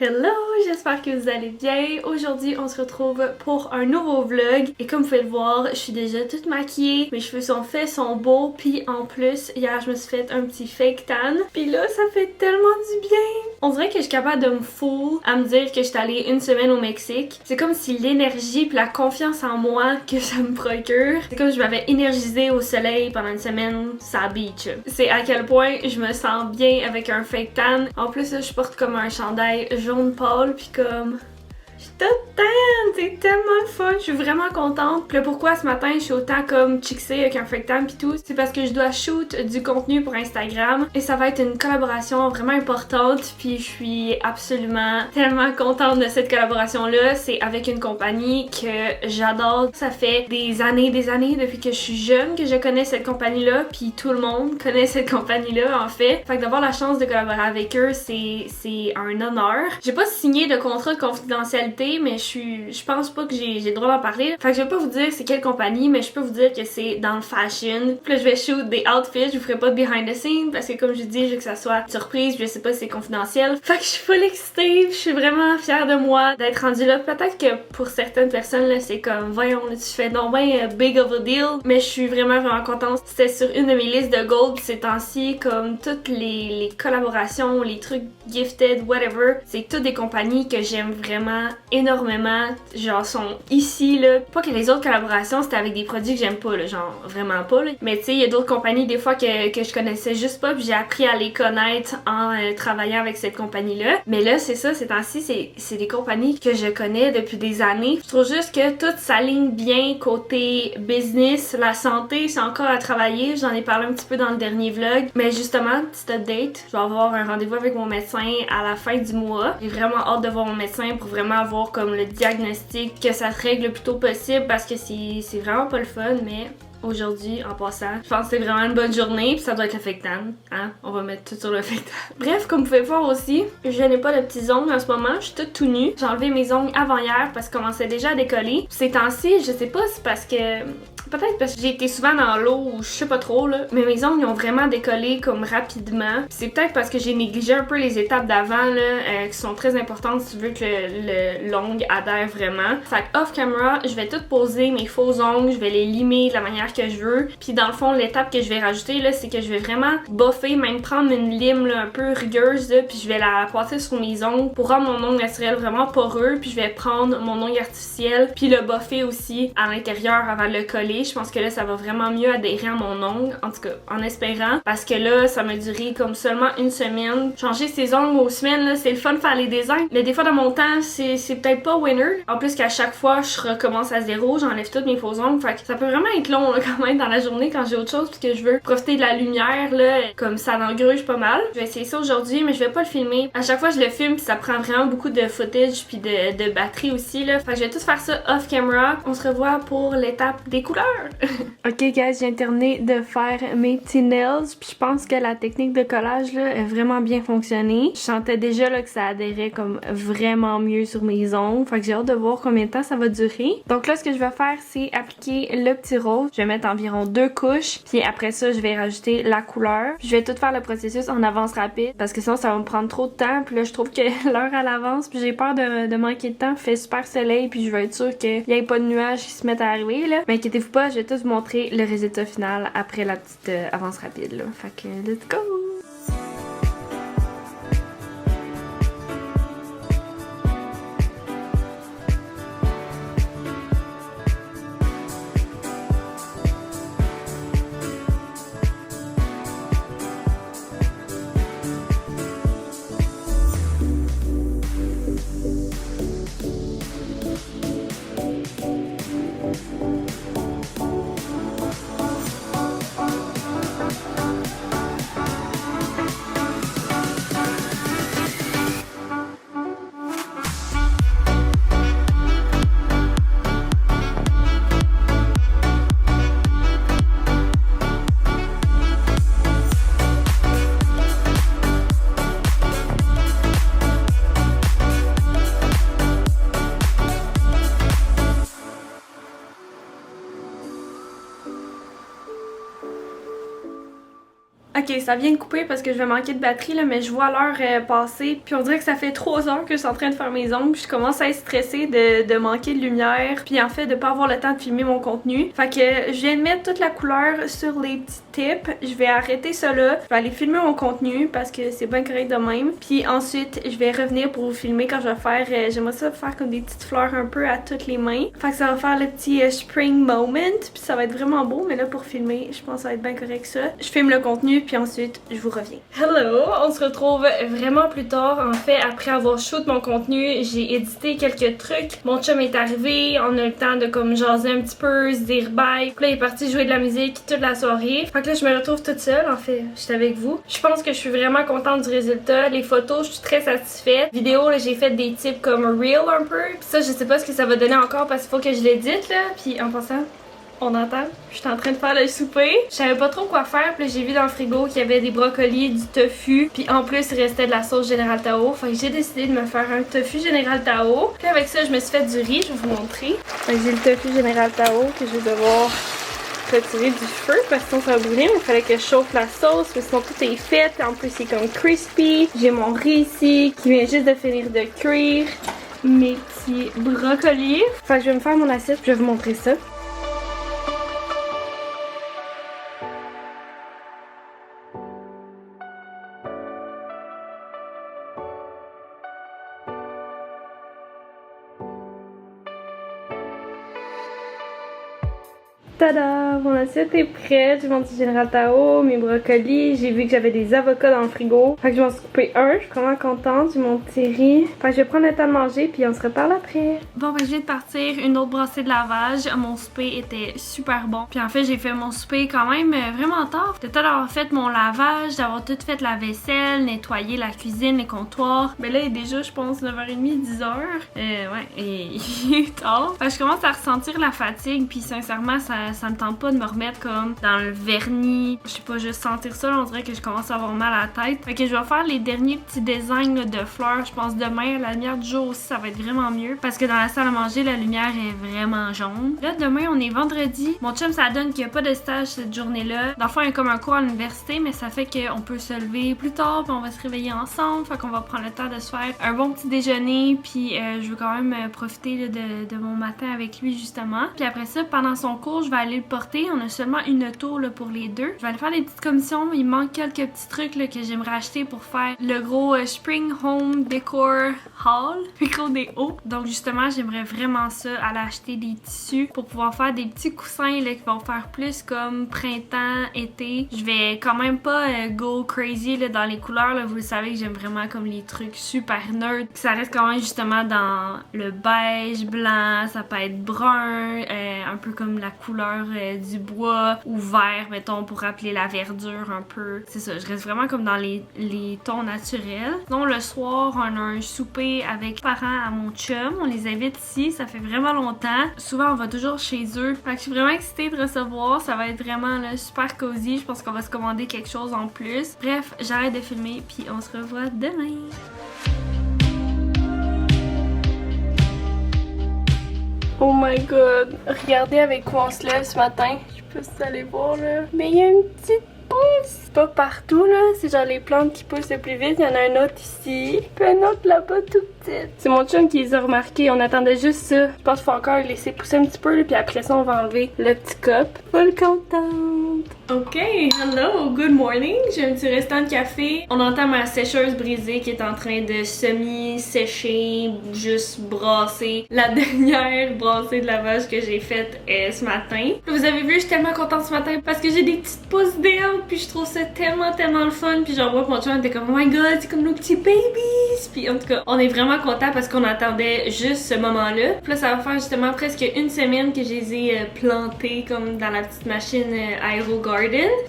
Hello, j'espère que vous allez bien. Aujourd'hui, on se retrouve pour un nouveau vlog. Et comme vous pouvez le voir, je suis déjà toute maquillée. Mes cheveux sont faits, sont beaux. Puis en plus, hier, je me suis fait un petit fake tan. Puis là, ça fait tellement du bien. On dirait que je suis capable de me fool à me dire que je suis allée une semaine au Mexique. C'est comme si l'énergie puis la confiance en moi que ça me procure, c'est comme si je m'avais énergisée au soleil pendant une semaine sur la beach. C'est à quel point je me sens bien avec un fake tan. En plus, là, je porte comme un chandail jaune pâle puis comme... Je suis toute tan! C'est tellement le fun! Je suis vraiment contente. Puis là, pourquoi ce matin je suis autant comme chixée avec un fake tan pis tout? C'est parce que je dois shoot du contenu pour Instagram et ça va être une collaboration vraiment importante puis je suis absolument tellement contente de cette collaboration-là. C'est avec une compagnie que j'adore. Ça fait des années depuis que je suis jeune que je connais cette compagnie-là puis tout le monde connaît cette compagnie-là en fait. Fait que d'avoir la chance de collaborer avec eux, c'est un honneur. J'ai pas signé de contrat de confidentialité mais je pense pas que j'ai le droit d'en parler. Fait que je vais pas vous dire c'est quelle compagnie, mais je peux vous dire que c'est dans le fashion. Puis là, je vais shoot des outfits, je vous ferai pas de behind the scenes parce que comme je dis, je veux que ça soit surprise, je sais pas si c'est confidentiel. Fait que je suis full excitée, je suis vraiment fière de moi d'être rendue là. Peut-être que pour certaines personnes, là, c'est comme, voyons, là, tu fais donc ben big of a deal, mais je suis vraiment contente. C'était sur une de mes listes de gold ces temps-ci, comme toutes les collaborations, les trucs gifted, whatever. C'est toutes des compagnies que j'aime vraiment énormément, genre sont ici là. Pas que les autres collaborations c'était avec des produits que j'aime pas là, genre vraiment pas là. Mais tu sais, il y a d'autres compagnies des fois que je connaissais juste pas, puis j'ai appris à les connaître en travaillant avec cette compagnie-là. Mais là, c'est ça, ces temps-ci, c'est des compagnies que je connais depuis des années. Je trouve juste que tout s'aligne bien côté business, la santé, c'est encore à travailler. J'en ai parlé un petit peu dans le dernier vlog. Mais justement, petite update, je vais avoir un rendez-vous avec mon médecin à la fin du mois. J'ai vraiment hâte de voir mon médecin pour vraiment avoir comme le diagnostic, que ça se règle le plus tôt possible parce que c'est vraiment pas le fun, mais aujourd'hui, en passant, je pense que c'est vraiment une bonne journée, puis ça doit être le fake tan, hein? On va mettre tout sur le fake tan. Bref, comme vous pouvez voir aussi, je n'ai pas de petits ongles en ce moment, je suis toute tout nue. J'ai enlevé mes ongles avant hier parce qu'ils commençaient déjà à décoller. Ces temps-ci, je sais pas, c'est parce que... Peut-être parce que j'ai été souvent dans l'eau ou je sais pas trop là, mais mes ongles ils ont vraiment décollé comme rapidement. C'est peut-être parce que j'ai négligé un peu les étapes d'avant là, qui sont très importantes si tu veux que l'ongle adhère vraiment. Fait que off camera, je vais tout poser mes faux ongles, je vais les limer de la manière que je veux. Puis dans le fond, l'étape que je vais rajouter là, c'est que je vais vraiment boffer, même prendre une lime là, un peu rugueuse là, puis je vais la passer sur mes ongles pour rendre mon ongle naturel vraiment poreux. Puis je vais prendre mon ongle artificiel, puis le boffer aussi à l'intérieur avant de le coller. Je pense que là, ça va vraiment mieux adhérer à mon ongle, en tout cas, en espérant, parce que là, ça m'a duré comme seulement une semaine. Changer ses ongles aux semaines, là, c'est le fun de faire les designs, mais des fois dans mon temps, c'est peut-être pas winner. En plus qu'à chaque fois, je recommence à zéro, j'enlève toutes mes faux ongles, fait que ça peut vraiment être long, là, quand même, dans la journée, quand j'ai autre chose, parce que je veux profiter de la lumière, là, comme ça l'engruge pas mal. Je vais essayer ça aujourd'hui, mais je vais pas le filmer. À chaque fois, je le filme, puis ça prend vraiment beaucoup de footage, puis de batterie aussi, là. Fait que je vais tout faire ça off camera. On se revoit pour l'étape des couleurs. Ok guys, j'ai terminé de faire mes petits nails, puis je pense que la technique de collage là a vraiment bien fonctionné. Je sentais déjà là que ça adhérait comme vraiment mieux sur mes ongles, fait que j'ai hâte de voir combien de temps ça va durer. Donc là, ce que je vais faire, c'est appliquer le petit rose. Je vais mettre environ 2 couches, puis après ça, je vais rajouter la couleur. Puis je vais tout faire le processus en avance rapide, parce que sinon ça va me prendre trop de temps. Puis là, je trouve que l'heure à l'avance, puis j'ai peur de manquer de temps. Il fait super soleil, puis je veux être sûre qu'il n'y ait pas de nuages qui se mettent à arriver là. Mais inquiétez-vous pas, je vais tout vous montrer le résultat final après la petite avance rapide là. Fait que let's go! Ok, ça vient de couper parce que je vais manquer de batterie là, mais je vois l'heure passer. Puis on dirait que ça fait 3 heures que je suis en train de faire mes ongles. Puis je commence à être stressée de manquer de lumière. Puis en fait de pas avoir le temps de filmer mon contenu. Fait que je viens de mettre toute la couleur sur les petits tips. Je vais arrêter ça là. Je vais aller filmer mon contenu parce que c'est bien correct de même. Puis ensuite je vais revenir pour vous filmer quand je vais faire. J'aimerais ça faire comme des petites fleurs un peu à toutes les mains. Fait que ça va faire le petit spring moment. Puis ça va être vraiment beau. Mais là pour filmer, je pense que ça va être bien correct ça. Je filme le contenu puis ensuite je vous reviens. Hello! On se retrouve vraiment plus tard. En fait, après avoir shoot mon contenu, j'ai édité quelques trucs. Mon chum est arrivé, on a eu le temps de comme jaser un petit peu, se dire bye. Puis là, il est parti jouer de la musique toute la soirée. Fait que là, je me retrouve toute seule. En fait, j'étais avec vous. Je pense que je suis vraiment contente du résultat. Les photos, je suis très satisfaite. Vidéo, là, j'ai fait des types comme reel un peu. Puis ça, je sais pas ce que ça va donner encore parce qu'il faut que je l'édite là. Puis en passant, on entend, je suis en train de faire le souper. Je savais pas trop quoi faire, puis j'ai vu dans le frigo qu'il y avait des brocolis, du tofu, puis en plus il restait de la sauce Général Tao. Fait que j'ai décidé de me faire un tofu Général Tao. Puis avec ça, je me suis fait du riz, je vais vous montrer. Fait que j'ai le tofu Général Tao que je vais devoir retirer du feu parce que sinon ça va brûler. Mais il fallait que je chauffe la sauce, mais sinon tout est fait. En plus c'est comme crispy. J'ai mon riz ici qui vient juste de finir de cuire. Mes petits brocolis. Fait que je vais me faire mon assiette, je vais vous montrer ça. Tada! Mon assiette est prête. J'ai mon petit Général Tao, mes brocolis. J'ai vu que j'avais des avocats dans le frigo. Fait que je vais en couper un. Je suis vraiment contente. J'ai mon petit riz. Fait que je vais prendre le temps de manger puis on se reparle après. Bon, ben je viens de partir. Une autre brassée de lavage. Mon souper était super bon. Puis en fait, j'ai fait mon souper quand même vraiment tard. Peut-être d'avoir fait mon lavage, d'avoir tout fait la vaisselle, nettoyer la cuisine, les comptoirs. Ben là, il est déjà, je pense, 9h30, 10h. Ouais, et il est tard. Fait que je commence à ressentir la fatigue. Puis sincèrement, ça me tente pas de me remettre comme dans le vernis. Je sais pas, juste sentir ça, là, on dirait que je commence à avoir mal à la tête. Fait que je vais faire les derniers petits designs là, de fleurs. Je pense demain, la lumière du jour aussi, ça va être vraiment mieux. Parce que dans la salle à manger, la lumière est vraiment jaune. Là, demain, on est vendredi. Mon chum, ça donne qu'il n'y a pas de stage cette journée-là. Dans le fond, il y a comme un cours à l'université, mais ça fait qu'on peut se lever plus tard, puis on va se réveiller ensemble. Fait qu'on va prendre le temps de se faire un bon petit déjeuner. Puis je veux quand même profiter là, de mon matin avec lui, justement. Puis après ça, pendant son cours, je vais aller le porter. On a seulement une auto là, pour les deux. Je vais aller faire des petites commissions. Il manque quelques petits trucs là, que j'aimerais acheter pour faire le gros Spring Home Decor Haul. Le gros des hauts. Donc justement, j'aimerais vraiment ça, aller acheter des tissus pour pouvoir faire des petits coussins là, qui vont faire plus comme printemps, été. Je vais quand même pas go crazy là, dans les couleurs. Là. Vous le savez que j'aime vraiment comme les trucs super neutres. Ça reste quand même justement dans le beige, blanc, ça peut être brun, un peu comme la couleur du bois ou vert, mettons, pour rappeler la verdure un peu. C'est ça, je reste vraiment comme dans les tons naturels. Sinon, le soir, on a un souper avec les parents à mon chum. On les invite ici, ça fait vraiment longtemps. Souvent, on va toujours chez eux. Fait que je suis vraiment excitée de recevoir. Ça va être vraiment là, super cosy. Je pense qu'on va se commander quelque chose en plus. Bref, j'arrête de filmer, puis on se revoit demain. Oh my god, regardez avec quoi on se lève ce matin. Je sais pas si vous allez voir là. Mais il y a une petite pousse. Pas partout là, c'est genre les plantes qui poussent le plus vite. Il y en a un autre ici, puis un autre là-bas tout petit. C'est mon chum qui les a remarqués, on attendait juste ça. Je pense qu'il faut encore les laisser pousser un petit peu là, puis après ça on va enlever le petit cop. Full contente. Ok, hello, good morning. J'ai un petit restant de café. On entend ma sécheuse brisée qui est en train de semi-sécher, juste brasser la dernière brassée de lavage que j'ai faite ce matin. Vous avez vu, je suis tellement contente ce matin parce que j'ai des petites pousses d'air, puis je trouve ça tellement le fun. Puis genre moi mon chum était comme oh my god, c'est comme nos petits babies. Puis en tout cas, on est vraiment contents parce qu'on attendait juste ce moment-là. Puis là, ça va faire justement presque une semaine que je les ai plantés comme dans la petite machine AeroGarden.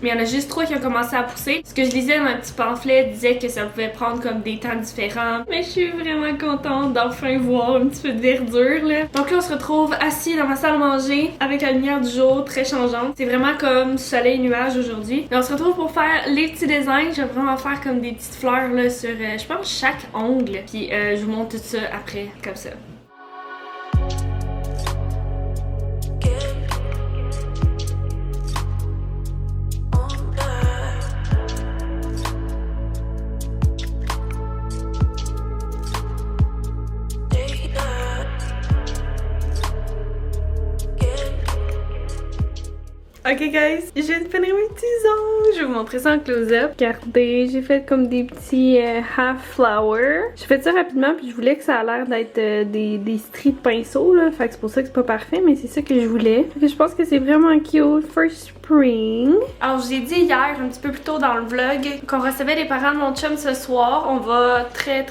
Mais il y en a juste 3 qui ont commencé à pousser. Ce que je lisais dans un petit pamphlet disait que ça pouvait prendre comme des temps différents. Mais je suis vraiment contente d'enfin voir un petit peu de verdure là. Donc là, on se retrouve assis dans ma salle à manger avec la lumière du jour très changeante. C'est vraiment comme soleil-nuage aujourd'hui. Et on se retrouve pour faire les petits designs. Je vais vraiment faire comme des petites fleurs là sur, je pense, chaque ongle. Puis je vous montre tout ça après, comme ça. Ok guys, je viens de finir mes petits ongles. Je vais vous montrer ça en close-up. Regardez, j'ai fait comme des petits half flower. J'ai fait ça rapidement puis je voulais que ça a l'air d'être des stries de pinceau là. Fait que c'est pour ça que c'est pas parfait, mais c'est ça que je voulais. Fait que je pense que c'est vraiment cute for spring. Alors je vous ai dit hier, un petit peu plus tôt dans le vlog, qu'on recevait les parents de mon chum ce soir. On va très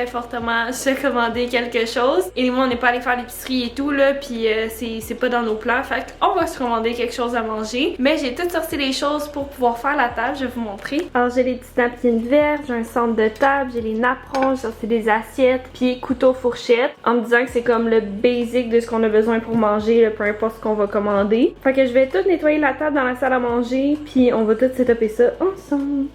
fortement se commander quelque chose. Et moi on n'est pas allé faire l'épicerie et tout là, puis c'est pas dans nos plans. Fait qu'on va se commander quelque chose à manger. Mais j'ai tout sorti les choses pour pouvoir faire la table, je vais vous montrer. Alors j'ai les petites napkins vertes, j'ai un centre de table, j'ai les napperons, j'ai sorti des assiettes, puis couteau fourchette, en me disant que c'est comme le basic de ce qu'on a besoin pour manger, peu importe ce qu'on va commander. Fait que je vais tout nettoyer la table dans la salle à manger, puis on va tout setuper ça ensemble.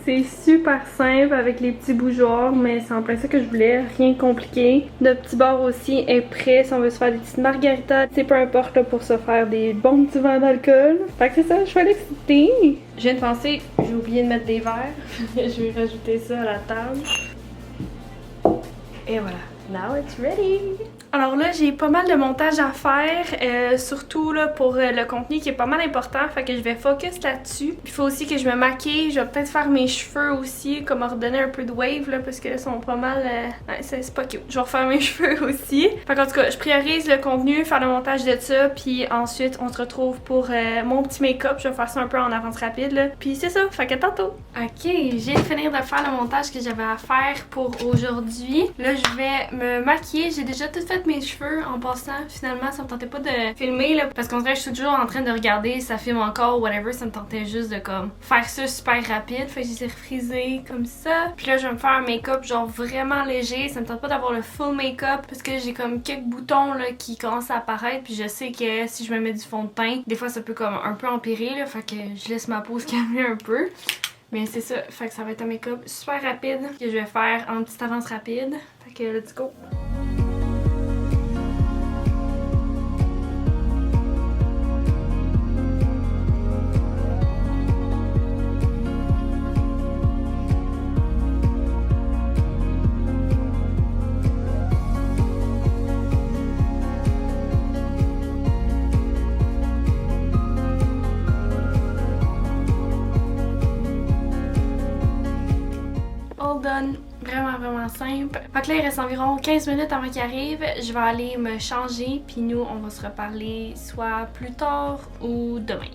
C'est super simple avec les petits bougeoirs, mais c'est en plein ça que je voulais, rien de compliqué. Notre petit bar aussi est prêt si on veut se faire des petites margaritas, c'est peu importe là, pour se faire des bons petits verres d'alcool. Fait que c'est ça, je suis excitée. Je viens de penser, j'ai oublié de mettre des verres. Je vais rajouter ça à la table. Et voilà, now it's ready! Alors là, j'ai pas mal de montage à faire, surtout là pour le contenu qui est pas mal important, fait que je vais focus là-dessus. Il faut aussi que je me maquille, je vais peut-être faire mes cheveux aussi, comme redonner un peu de wave là, parce que là, ils sont pas mal... Ouais, c'est pas cute. Je vais refaire mes cheveux aussi. Fait qu'en tout cas, je priorise le contenu, faire le montage de ça, puis ensuite, on se retrouve pour mon petit make-up. Je vais faire ça un peu en avance rapide là. Puis c'est ça, fait que tantôt. Ok, j'ai de finir de faire le montage que j'avais à faire pour aujourd'hui. Là, je vais me maquiller. J'ai déjà tout fait mes cheveux en passant. Finalement, ça me tentait pas de filmer là, parce qu'on dirait que je suis toujours en train de regarder, ça filme encore, whatever. Ça me tentait juste de comme faire ça super rapide. Fait que j'ai refrisé comme ça. Puis là, je vais me faire un make-up genre vraiment léger. Ça me tente pas d'avoir le full make-up parce que j'ai comme quelques boutons là qui commencent à apparaître. Puis je sais que si je me mets du fond de teint, des fois ça peut comme un peu empirer là. Fait que je laisse ma peau se calmer un peu. Mais c'est ça, fait que ça va être un make-up super rapide que je vais faire en petite avance rapide. Fait que let's go! All done. Vraiment simple. Fait que là, il reste environ 15 minutes avant qu'il arrive. Je vais aller me changer, puis nous, on va se reparler soit plus tard ou demain.